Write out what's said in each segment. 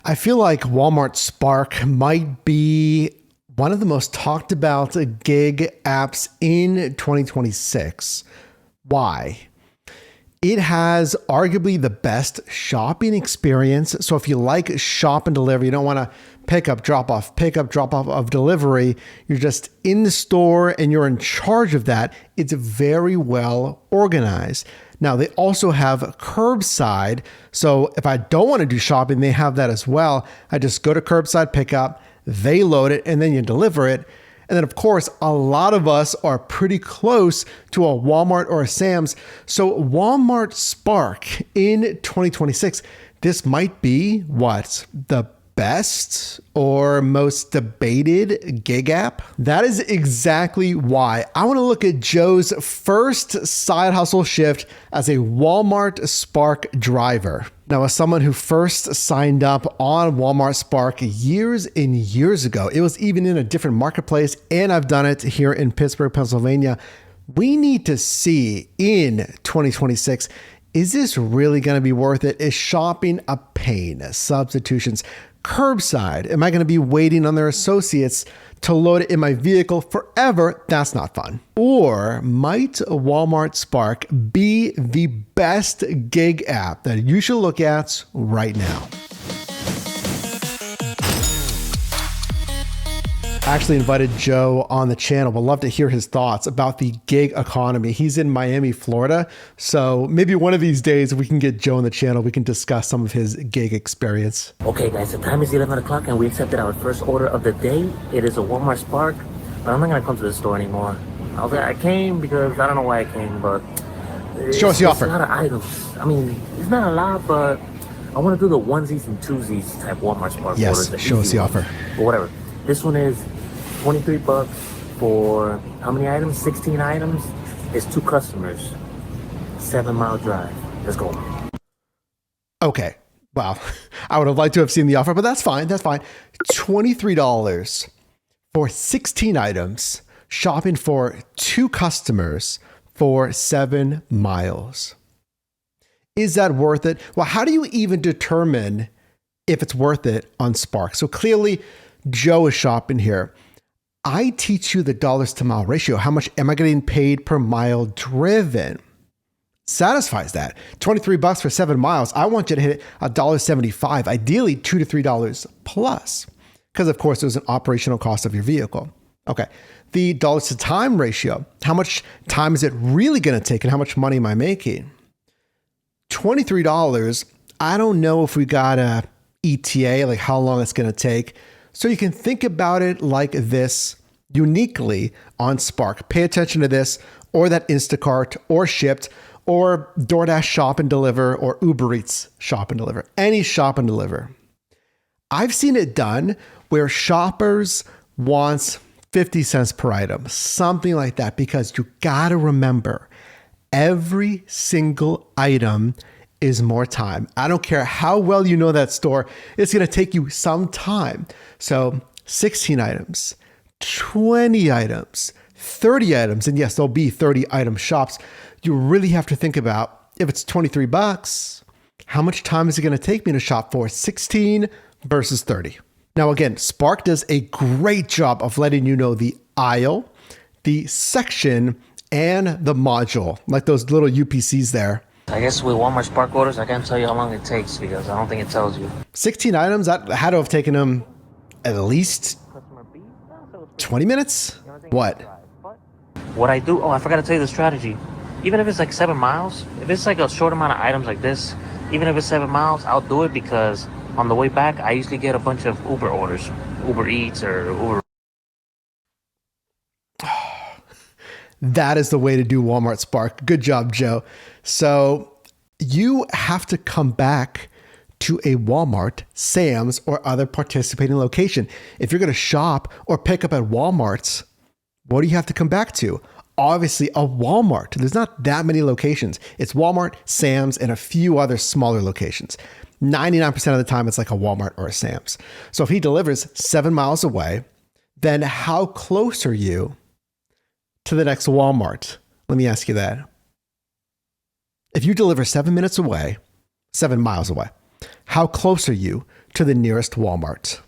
I feel like Walmart Spark might be one of the most talked about gig apps in 2026. Why? It has arguably the best shopping experience. So if you like shop and deliver, you don't want to pick up, drop off of delivery. You're just in the store and you're in charge of that. It's very well organized. Now they also have curbside. So if I don't want to do shopping, they have that as well. I just go to curbside pickup, they load it, and then you deliver it. And then, of course, a lot of us are pretty close to a Walmart or a Sam's. So Walmart Spark in 2026, this might be what? The best or most debated gig app? That is exactly why I want to look at Joe's first side hustle shift as a Walmart Spark driver. Now, as someone who first signed up on Walmart Spark years and years ago, it was even in a different marketplace, and I've done it here in Pittsburgh, Pennsylvania. We need to see in 2026, is this really going to be worth it? Is shopping a pain? Substitutions, curbside. Am I going to be waiting on their associates to load it in my vehicle forever? That's not fun. Or might Walmart Spark be the best gig app that you should look at right now? I actually invited Joe on the channel. Would love to hear his thoughts about the gig economy. He's in Miami, Florida. So maybe one of these days, if we can get Joe on the channel, we can discuss some of his gig experience. Okay, guys, the time is 11 o'clock and we accepted our first order of the day. It is a Walmart Spark, but I'm not going to come to the store anymore. I came because I don't know why I came, but show us the offer. A lot of items. I mean, it's not a lot, but I want to do the onesies and twosies type Walmart Spark orders. Yes, show us the offer. But whatever. This one is $23 for how many items? 16 items. It's 2 customers. 7-mile drive. Let's go. Okay. Wow. I would have liked to have seen the offer, but that's fine. That's fine. $23 for 16 items, shopping for 2 customers for 7 miles. Is that worth it? Well, how do you even determine if it's worth it on Spark? So clearly, Joe is shopping here. I teach you the dollars to mile ratio. How much am I getting paid per mile driven? Satisfies that. $23 for 7 miles. I want you to hit $1.75, ideally $2 to $3 plus, because of course there's an operational cost of your vehicle. Okay. The dollars to time ratio. How much time is it really going to take and how much money am I making? $23. I don't know if we got a ETA, like how long it's going to take. So you can think about it like this uniquely on Spark. Pay attention to this or that Instacart or Shipt or DoorDash shop and deliver or Uber Eats shop and deliver. Any shop and deliver. I've seen it done where shoppers wants 50 cents per item, something like that, because you got to remember every single item is more time. I don't care how well you know that store, it's going to take you some time. So 16 items, 20 items, 30 items, and yes, there'll be 30 item shops. You really have to think about if it's $23, how much time is it going to take me to shop for 16 versus 30? Now, again, Spark does a great job of letting you know the aisle, the section, and the module, like those little UPCs there. I guess with Walmart Spark orders, I can't tell you how long it takes because I don't think it tells you. 16 items, that had to have taken them at least 20 minutes? What? What I do, I forgot to tell you the strategy. Even if it's like 7 miles, if it's like a short amount of items like this, even if it's 7 miles, I'll do it because on the way back, I usually get a bunch of Uber orders, Uber Eats or Uber. That is the way to do Walmart Spark. Good job, Joe. So you have to come back to a Walmart, Sam's, or other participating location. If you're going to shop or pick up at Walmart's, what do you have to come back to? Obviously, a Walmart. There's not that many locations. It's Walmart, Sam's, and a few other smaller locations. 99% of the time, it's like a Walmart or a Sam's. So if he delivers 7 miles away, then how close are you to the next Walmart? Let me ask you that. If you deliver 7 minutes away, 7 miles away, how close are you to the nearest Walmart.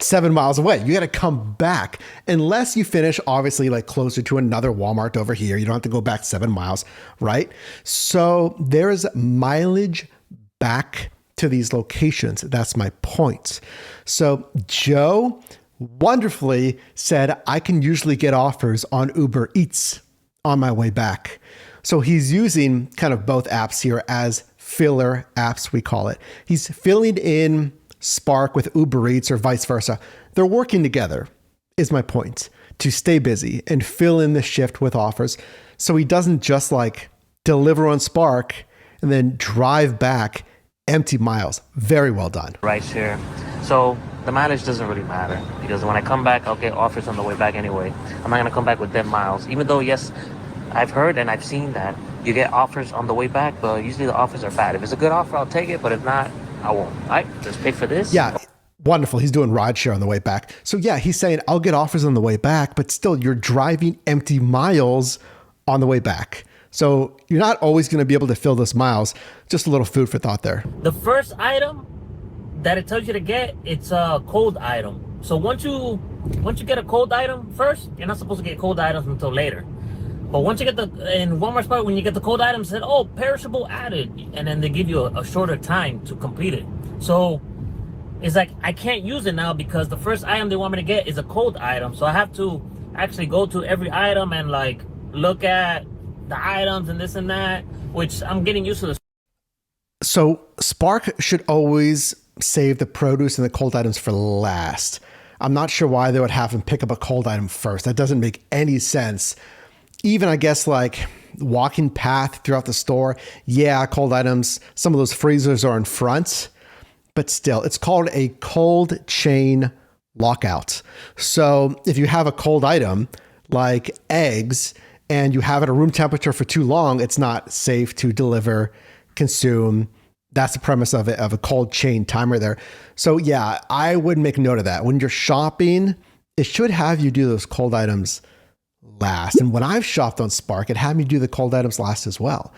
7 miles away. You got to come back unless you finish obviously like closer to another Walmart over here. You don't have to go back 7 miles, right? So there is mileage back to these locations. That's my point. So Joe wonderfully said, I can usually get offers on Uber Eats on my way back. So he's using kind of both apps here as filler apps, we call it. He's filling in Spark with Uber Eats or vice versa. They're working together, is my point, to stay busy and fill in the shift with offers. So he doesn't just like deliver on Spark and then drive back empty miles. Very well done. Right share. So the mileage doesn't really matter because when I come back, I'll get offers on the way back anyway. I'm not going to come back with dead miles, even though, yes, I've heard and I've seen that you get offers on the way back, but usually the offers are bad. If it's a good offer, I'll take it, but if not, I won't. All right, let's pay for this. Yeah, wonderful. He's doing rideshare on the way back. So yeah, he's saying, I'll get offers on the way back, but still you're driving empty miles on the way back. So you're not always going to be able to fill those miles. Just a little food for thought there. The first item that it tells you to get, it's a cold item. So once you get a cold item first, you're not supposed to get cold items until later. But once you get in Walmart Spark, when you get the cold items, said, oh, perishable added. And then they give you a shorter time to complete it. So it's like, I can't use it now because the first item they want me to get is a cold item. So I have to actually go to every item and like look at the items and this and that, which I'm getting used to this. So Spark should always save the produce and the cold items for last. I'm not sure why they would have them pick up a cold item first. That doesn't make any sense. Even I guess like walking path throughout the store. Yeah, cold items. Some of those freezers are in front, but still it's called a cold chain lockout. So if you have a cold item like eggs and you have it at room temperature for too long, it's not safe to deliver, consume. That's the premise of it, of a cold chain timer there. So yeah, I would make note of that. When you're shopping, it should have you do those cold items last. And when I've shopped on Spark, it had me do the cold items last as well.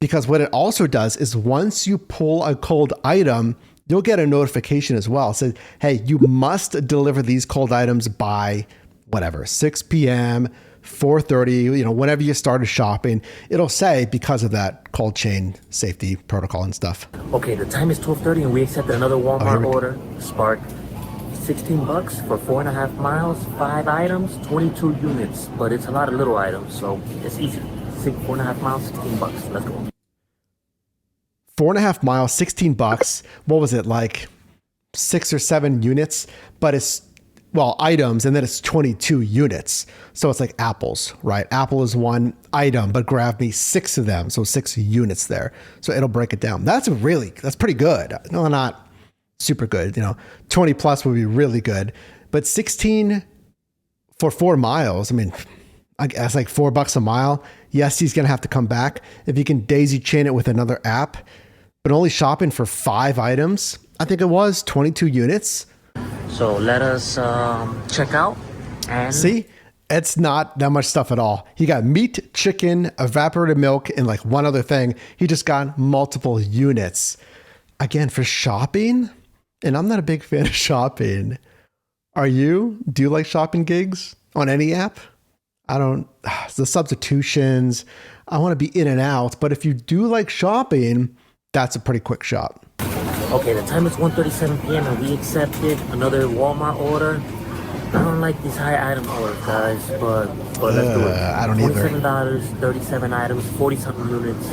Because what it also does is once you pull a cold item, you'll get a notification as well. It says, hey, you must deliver these cold items by whatever, 6 p.m., 4:30, whenever you started shopping, it'll say because of that cold chain safety protocol and stuff. Okay, the time is 12:30 and we accepted another Walmart order, Spark. $16 for 4.5 miles, 5 items, 22 units, but it's a lot of little items, so it's easy. 4.5 miles, $16. Let's go. 4.5 miles, $16. What was it, like 6 or 7 units? But it's, well, items, and then it's 22 units. So it's like apples, right? Apple is one item, but grab me 6 of them. So 6 units there. So it'll break it down. That's pretty good. No, not super good. 20 plus would be really good, but 16 for 4 miles. I mean, I guess like $4 a mile. Yes, he's going to have to come back. If you can daisy chain it with another app, but only shopping for 5 items, I think it was 22 units. So let us check out and see, it's not that much stuff at all. He got meat, chicken, evaporated milk, and like one other thing. He just got multiple units. Again, for shopping, and I'm not a big fan of shopping. Are you? Do you like shopping gigs on any app? I don't. The substitutions, I want to be in and out. But if you do like shopping, that's a pretty quick shop. Okay, the time is 1:37 p.m. and we accepted another Walmart order. I don't like these high item orders, guys, but let's do it. I don't either. $27, 37 items, 40-something units,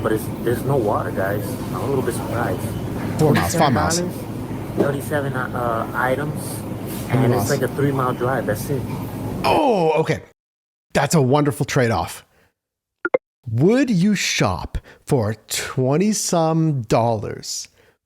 but there's no water, guys. I'm a little bit surprised. 4 miles, 5 miles. 37 items, and it's like a 3-mile drive. That's it. Oh, okay. That's a wonderful trade-off. Would you shop for $20-some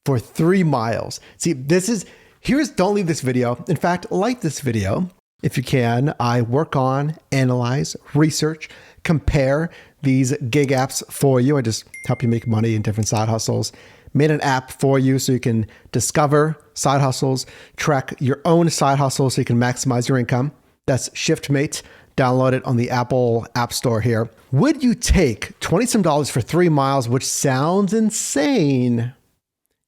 for 3 miles? See, don't leave this video. In fact, like this video if you can. I work on, analyze, research, compare these gig apps for you. I just help you make money in different side hustles. Made an app for you so you can discover side hustles, track your own side hustles so you can maximize your income. That's ShiftMate. Download it on the Apple App Store here. Would you take $20-some for 3 miles, which sounds insane,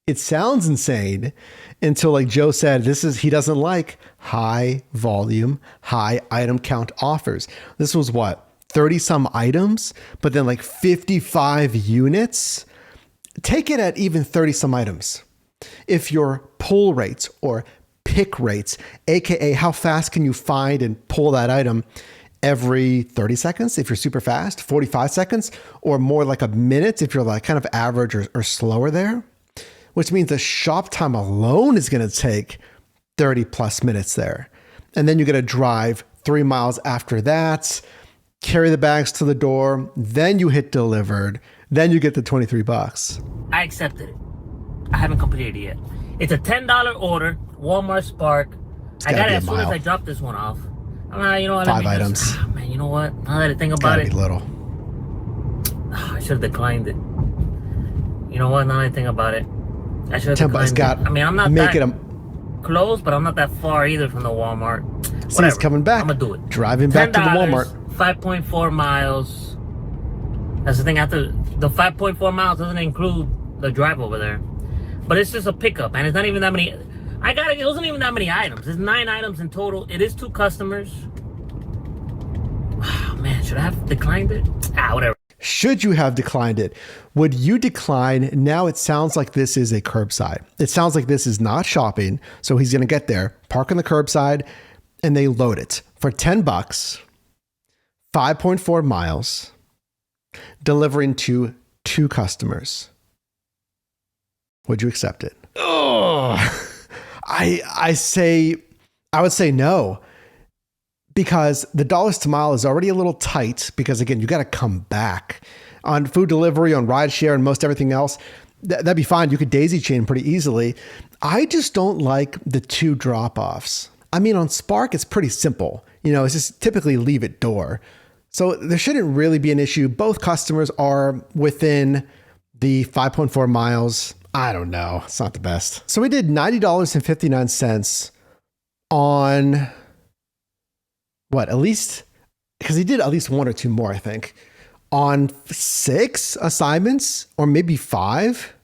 It sounds insane until, like Joe said, he doesn't like high volume, high item count offers. This was what, 30 some items, but then like 55 units. Take it at even 30 some items. If your pull rates or pick rates, AKA how fast can you find and pull that item every 30 seconds, if you're super fast, 45 seconds, or more like a minute if you're like kind of average or slower there, which means the shop time alone is going to take 30 plus minutes there. And then you're going to drive 3 miles after that, carry the bags to the door, then you hit delivered, then you get the $23. I accepted it. I haven't completed it yet. It's a $10 order, Walmart Spark. I got it as soon as I dropped this one off. I'm like, you know what? 5 items. Man, you know what? Now that I think about it, little. I should have declined it. You know what? Now that I think about it, I should have declined it. I mean, I'm not that close, but I'm not that far either from the Walmart. See, he's coming back. I'm gonna do it. Driving back to the Walmart. 5.4 miles. That's the thing. After the 5.4 miles doesn't include the drive over there, but it's just a pickup, and it's not even that many. It wasn't even that many items. There's 9 items in total. It is 2 customers. Oh, man, should I have declined it? Whatever. Should you have declined it? Would you decline? Now it sounds like this is a curbside. It sounds like this is not shopping. So he's going to get there, park on the curbside, and they load it for $10, 5.4 miles, delivering to 2 customers. Would you accept it? Oh, I would say no, because the dollars to mile is already a little tight because, again, you got to come back on food delivery, on rideshare, and most everything else. That'd be fine. You could daisy chain pretty easily. I just don't like the 2 drop-offs. I mean, on Spark, it's pretty simple. It's just typically leave at door. So there shouldn't really be an issue. Both customers are within the 5.4 miles. I don't know. It's not the best. So we did $90.59 on what? At least, because he did at least 1 or 2 more, I think, on 6 assignments or maybe 5.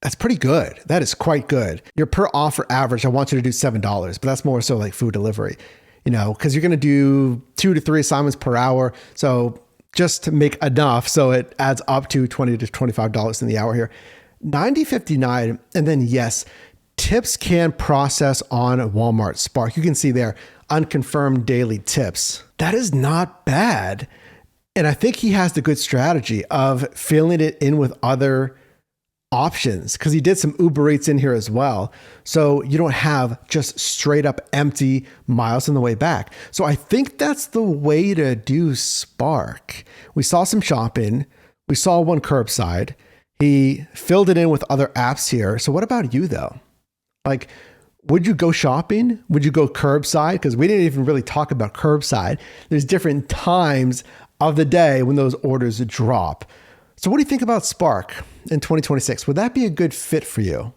That's pretty good. That is quite good. Your per offer average, I want you to do $7, but that's more so like food delivery, because you're going to do 2 to 3 assignments per hour. So just to make enough so it adds up to $20 to $25 in the hour here. $90.59, and then yes, tips can process on Walmart Spark. You can see there, unconfirmed daily tips. That is not bad. And I think he has the good strategy of filling it in with other options, because he did some Uber Eats in here as well. So you don't have just straight up empty miles on the way back. So I think that's the way to do Spark. We saw some shopping. We saw 1 curbside. He filled it in with other apps here. So what about you though? Like, would you go shopping? Would you go curbside? Because we didn't even really talk about curbside. There's different times of the day when those orders drop. So what do you think about Spark in 2026? Would that be a good fit for you?